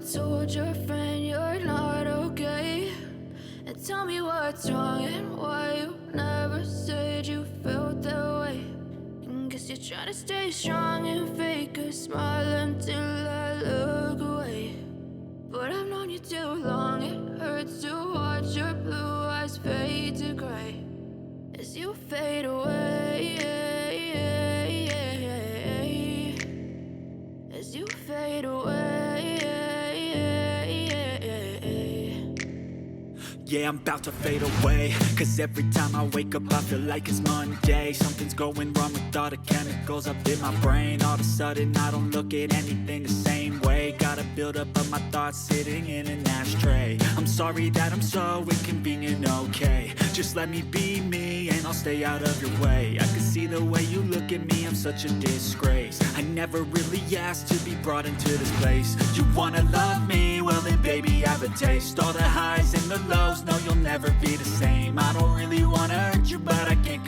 told your friend you're not okay? And tell me what's wrong and why you never said you felt that way. And guess you're trying to stay strong and fake a smile until I look away. But I've known you too long, it hurts to watch your blue eyes fade to gray as you fade away, as you fade away. Yeah, I'm about to fade away, cause every time I wake up I feel like it's Monday. Something's going wrong with all the chemicals up in my brain. All of a sudden I don't look at anything the same way. Gotta build up of my thoughts sitting in an ashtray. I'm sorry that I'm so inconvenient, okay? Just let me be me and I'll stay out of your way. I can see the way you look at me, I'm such a disgrace. I never really asked to be brought into this place. You wanna love me? Well then baby have a taste. All the highs and the lows, no you'll never be the same. I don't really wanna hurt you but I can't